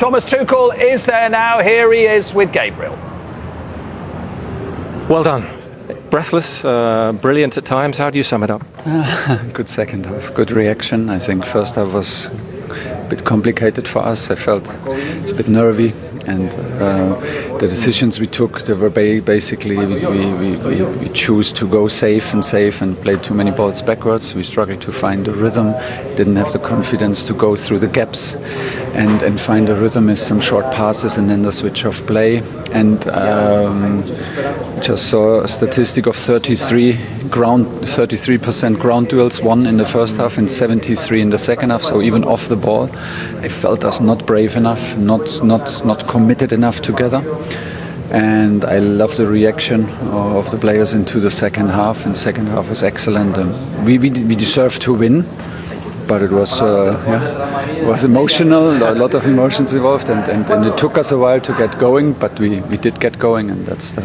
Thomas Tuchel is there now. Here he is with Gabriel. Well done. Breathless, brilliant at times. How do you sum it up? Good second half, good reaction. I think first half was a bit complicated for us. I felt it's a bit nervy, and the decisions we took, they were basically we choose to go safe and play too many balls backwards. We struggled to find the rhythm, didn't have the confidence to go through the gaps and find a rhythm with some short passes and then the switch off play. And just saw a statistic of 33% ground duels won in the first half and 73 in the second half. So even off the ball, I felt us not brave enough, not committed enough together. And I love the reaction of the players into the second half. And the second half was excellent. And we deserved to win. But it was emotional, a lot of emotions involved, and it took us a while to get going, but we did get going, and that's the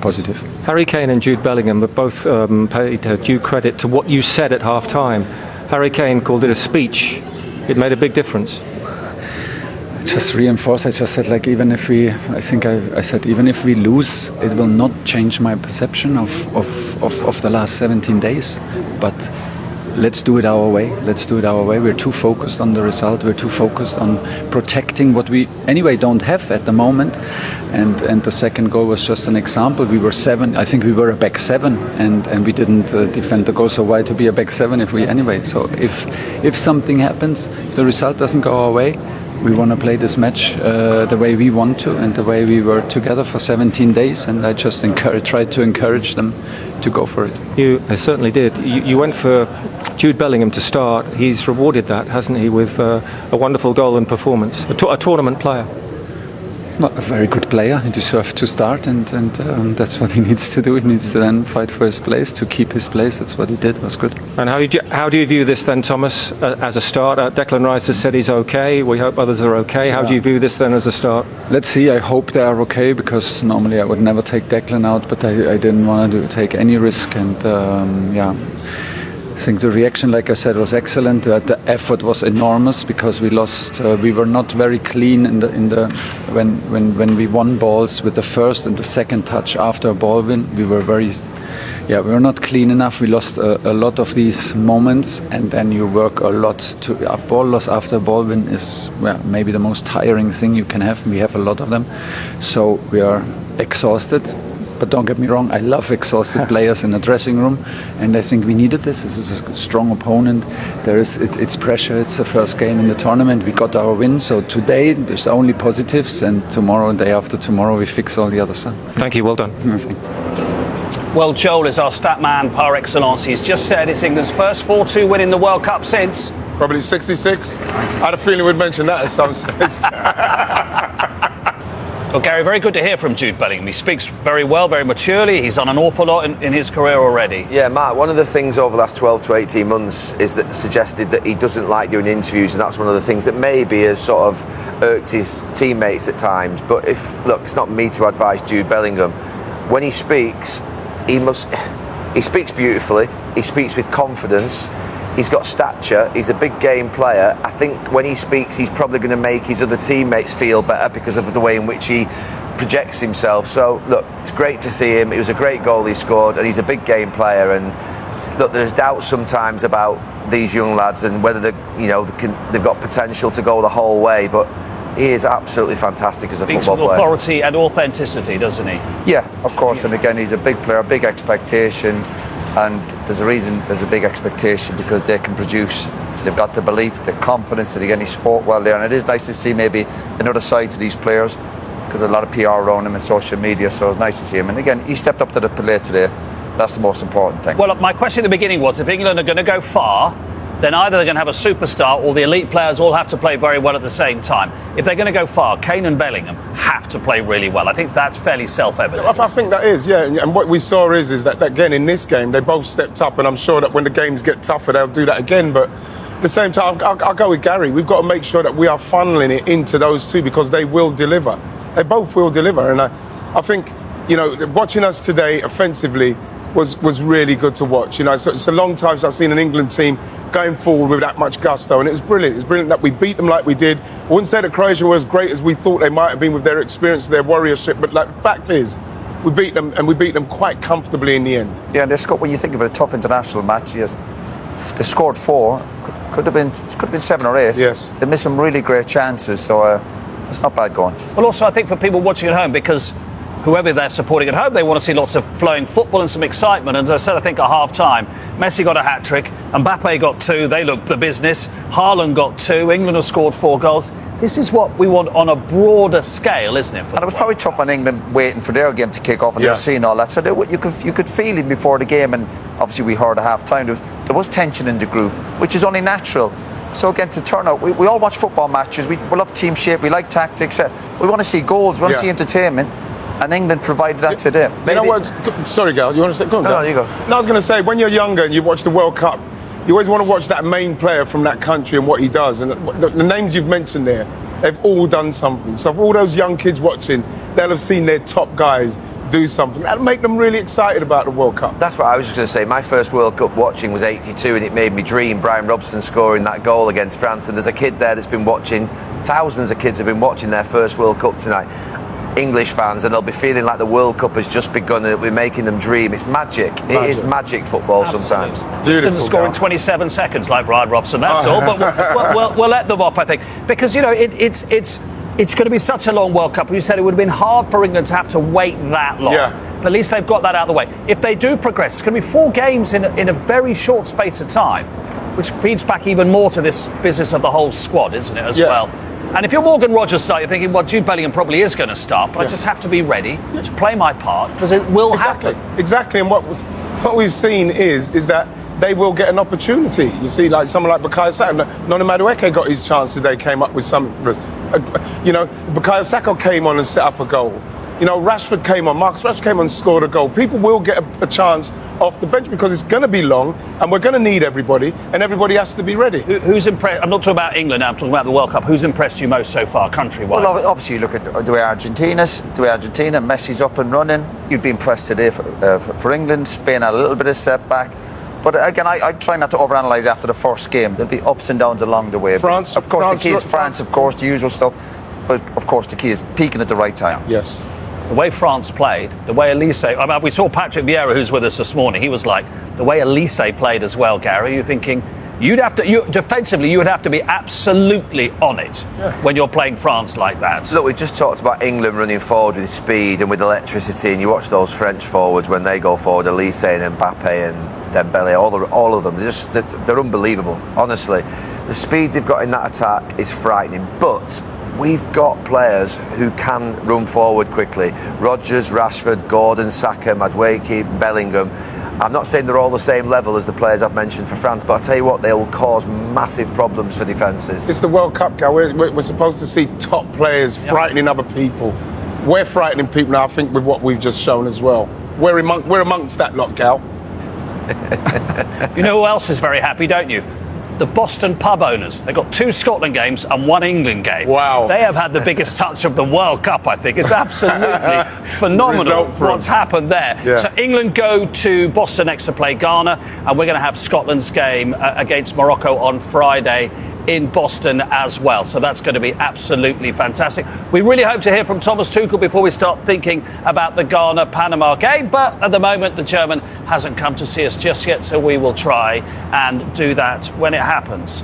positive. Harry Kane and Jude Bellingham have both paid due credit to what you said at half-time. Harry Kane called it a speech. It made a big difference. I just reinforced, I just said, like, even if we, I said, even if we lose, it will not change my perception of the last 17 days, but let's do it our way. We're too focused on the result. We're too focused on protecting what we anyway don't have at the moment. And the second goal was just an example. We were seven. I think we were a back seven, and we didn't defend the goal. So why to be a back seven if we anyway? So if something happens, if the result doesn't go our way, we want to play this match the way we want to and the way we were together for 17 days. And I just tried to encourage them to go for it. You certainly did. You went for Jude Bellingham to start. He's rewarded that, hasn't he, with a wonderful goal and performance. A tournament player. Not a very good player. He deserves to start, and that's what he needs to do. He needs to then fight for his place, to keep his place. That's what he did. It was good. And how do you view this then, Thomas, as a start? Declan Rice has said he's okay. We hope others are okay. How do you view this then as a start? Let's see. I hope they are okay, because normally I would never take Declan out, but I didn't want to take any risk, and I think the reaction, like I said, was excellent. The effort was enormous because we lost. We were not very clean when we won balls with the first and the second touch after a ball win. We were we were not clean enough. We lost a lot of these moments, and then you work a lot to. A ball loss after a ball win is maybe the most tiring thing you can have. We have a lot of them, so we are exhausted. But don't get me wrong, I love exhausted players in the dressing room, and I think we needed this. This is a strong opponent. It's pressure. It's the first game in the tournament. We got our win, so today there's only positives, and tomorrow, day after tomorrow, we fix all the other stuff. Thank you. Well done. Well, Joel is our stat man par excellence. He's just said it's England's first 4-2 win in the World Cup since... Probably 66. I had a feeling we'd mention that at some stage. Well, Gary, very good to hear from Jude Bellingham. He speaks very well, very maturely. He's done an awful lot in his career already. Yeah, Mark, one of the things over the last 12 to 18 months is that suggested that he doesn't like doing interviews, and that's one of the things that maybe has sort of irked his teammates at times. But it's not me to advise Jude Bellingham. When he speaks, he speaks beautifully, he speaks with confidence. He's got stature, he's a big game player. I think when he speaks, he's probably going to make his other teammates feel better because of the way in which he projects himself. So, look, it's great to see him. It was a great goal he scored, and he's a big game player. And look, there's doubts sometimes about these young lads and whether they've got potential to go the whole way. But he is absolutely fantastic as a football player. Authority and authenticity, doesn't he? Yeah, of course. And again, he's a big player, big expectation. And there's a reason there's a big expectation, because they can produce. They've got the belief, the confidence, and again, he spoke well there. And it is nice to see maybe another side to these players, because there's a lot of PR around him and social media, so it's nice to see him. And again, he stepped up to the plate today. That's the most important thing. Well, my question at the beginning was, if England are going to go far, then either they're going to have a superstar or the elite players all have to play very well at the same time. If they're going to go far, Kane and Bellingham have to play really well. I think that's fairly self-evident. I think that is, yeah. And what we saw is that, again, in this game, they both stepped up, and I'm sure that when the games get tougher, they'll do that again. But at the same time, I'll go with Gary. We've got to make sure that we are funneling it into those two, because they will deliver. They both will deliver. And I think, watching us today offensively, was really good to watch. You know, it's a long time since I've seen an England team going forward with that much gusto, and it was brilliant. It's brilliant that we beat them like we did. I wouldn't say that Croatia were as great as we thought they might have been with their experience, their warriorship, but like, the fact is, we beat them, and we beat them quite comfortably in the end. Yeah, and they scored, when you think of it, a tough international match, yes, they scored 4, could have been 7 or 8. Yes. They missed some really great chances, so it's not bad going. Well, also, I think for people watching at home, because whoever they're supporting at home, they want to see lots of flowing football and some excitement. And as I said, I think at half-time, Messi got a hat-trick, Mbappe got 2, they looked the business, Haaland got 2, England have scored 4 goals. This is what we want on a broader scale, isn't it? And it was probably tough on England waiting for their game to kick off, and they're seeing all that. So you could feel it before the game, and obviously we heard at half-time there was tension in the group, which is only natural. So again, to turn out, we all watch football matches, we love team shape, we like tactics, we want to see goals, we want to see entertainment. And England provided that today. You know what? Sorry, Gal, you want to say? Go on, No, you go. No, I was going to say, when you're younger and you watch the World Cup, you always want to watch that main player from that country and what he does. And the names you've mentioned there, they've all done something. So for all those young kids watching, they'll have seen their top guys do something. That'll make them really excited about the World Cup. That's what I was just going to say. My first World Cup watching was 82, and it made me dream Brian Robson scoring that goal against France. And there's a kid there that's been watching, thousands of kids have been watching their first World Cup tonight. English fans, and they'll be feeling like the World Cup has just begun and we're making them dream. It's magic. It is magic football. Absolutely. Sometimes. Just didn't score in 27 seconds like Brian Robson, that's all, but we'll let them off, I think, because, you know, it's going to be such a long World Cup. You said it would have been hard for England to have to wait that long. But at least they've got that out of the way. If they do progress, it's going to be 4 games in a very short space of time, which feeds back even more to this business of the whole squad, isn't it, as well? And if you're Morgan Rogers tonight, you're thinking, well, Jude Bellingham probably is going to start, but I just have to be ready to play my part, because it will happen. Exactly. And what we've seen is that they will get an opportunity. You see, like someone like Bukayo Saka, Noni Madueke got his chance today, came up with something for us. You know, Bukayo Saka came on and set up a goal. You know, Rashford came on, Marcus Rashford came on and scored a goal. People will get a chance off the bench because it's going to be long and we're going to need everybody, and everybody has to be ready. Who's impressed? I'm not talking about England now, I'm talking about the World Cup. Who's impressed you most so far, country-wise? Well, obviously you look at the way Argentina, Messi's up and running. You'd be impressed today for England. Spain had a little bit of setback. But again, I try not to overanalyse after the first game. There'll be ups and downs along the way. France, of course, the key is France, of course, the usual stuff. But of course, the key is peaking at the right time. Yes. The way France played, the way Elise... I mean, we saw Patrick Vieira, who's with us this morning. He was like, the way Elise played as well, Gary, you're thinking... defensively, you would have to be absolutely on it when you're playing France like that. Look, we've just talked about England running forward with speed and with electricity, and you watch those French forwards when they go forward, Elise and Mbappe and Dembele, all of them, they're unbelievable, honestly. The speed they've got in that attack is frightening, but we've got players who can run forward quickly. Rodgers, Rashford, Gordon, Saka, Madueke, Bellingham. I'm not saying they're all the same level as the players I've mentioned for France, but I'll tell you what, they'll cause massive problems for defences. It's the World Cup, Gal. We're supposed to see top players frightening other people. We're frightening people now, I think, with what we've just shown as well. We're amongst that lot, Gal. You know who else is very happy, don't you? The Boston pub owners. They've got 2 Scotland games and 1 England game. Wow. They have had the biggest touch of the World Cup, I think. It's absolutely phenomenal what's happened there. Yeah. So England go to Boston next to play Ghana, and we're going to have Scotland's game against Morocco on Friday in Boston as well. So that's going to be absolutely fantastic. We really hope to hear from Thomas Tuchel before we start thinking about the Ghana-Panama game, but at the moment the German hasn't come to see us just yet, so we will try and do that when it happens.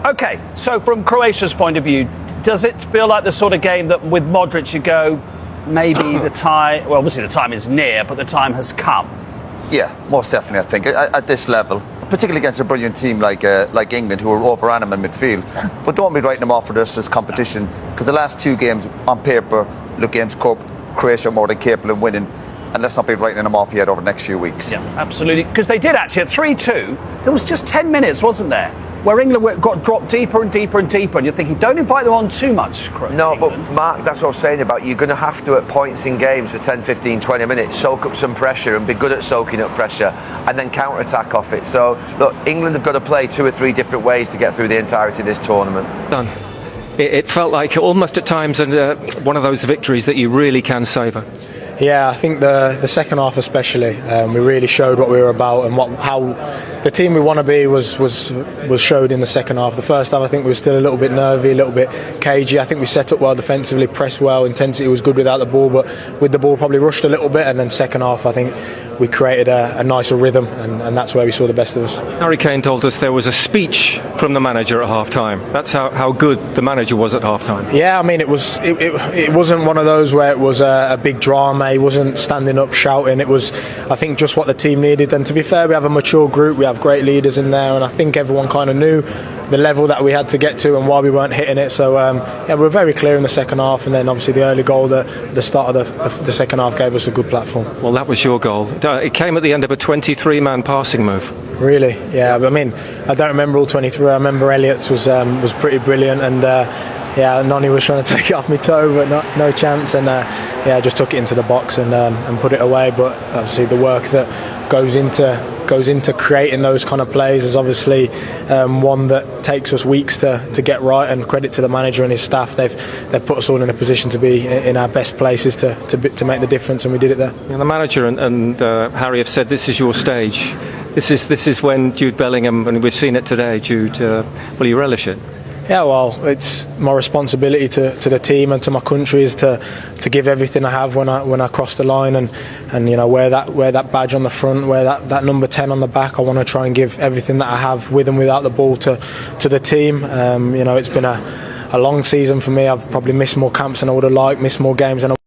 OK, so from Croatia's point of view, does it feel like the sort of game that with Modric you go, maybe the time, well, obviously the time is near, but the time has come? Yeah, most definitely, I think, at this level. Particularly against a brilliant team like England, who are over-animal in midfield. But don't be writing them off for this competition, because the last 2 games on paper look games Croatia more than capable of winning, and let's not be writing them off yet over the next few weeks. Yeah, absolutely, because they did actually at 3-2. There was just 10 minutes, wasn't there, where England got dropped deeper and deeper and deeper, and you're thinking, don't invite them on too much, No, England. but Mark, that's what I was saying about you're going to have to, at points in games for 10, 15, 20 minutes, soak up some pressure and be good at soaking up pressure and then counter-attack off it. So, look, England have got to play 2 or 3 different ways to get through the entirety of this tournament. Done. It felt like almost at times one of those victories that you really can savour. Yeah, I think the second half especially, we really showed what we were about and how the team we want to be was showed in the second half. The first half I think we were still a little bit nervy, a little bit cagey. I think we set up well defensively, pressed well, intensity was good without the ball, but with the ball probably rushed a little bit, and then second half I think we created a nicer rhythm, and that's where we saw the best of us. Harry Kane told us there was a speech from the manager at half-time. That's how good the manager was at half-time. Yeah, I mean, it wasn't one of those where it was a big drama. He wasn't standing up shouting. It was, I think, just what the team needed. And to be fair, we have a mature group. We have great leaders in there, and I think everyone kind of knew the level that we had to get to and why we weren't hitting it. So yeah, we were very clear in the second half, and then obviously the early goal at the start of the second half gave us a good platform. Well, that was your goal. It came at the end of a 23-man passing move. Really? Yeah. But I mean, I don't remember all 23. I remember Elliott's was pretty brilliant, and yeah, Noni was trying to take it off my toe, but no chance. And yeah, I just took it into the box and put it away. But obviously, the work that goes into creating those kind of plays is obviously one that takes us weeks to get right. And credit to the manager and his staff; they've put us all in a position to be in our best places to make the difference, and we did it there. And the manager and Harry have said this is your stage. This is when Jude Bellingham, and we've seen it today, Jude. Will you relish it? Yeah, well, it's my responsibility to the team and to my country is to give everything I have when I cross the line and you know wear that badge on the front, wear that number 10 on the back. I want to try and give everything that I have with and without the ball to the team. You know, it's been a long season for me. I've probably missed more camps than I would have liked, missed more games than I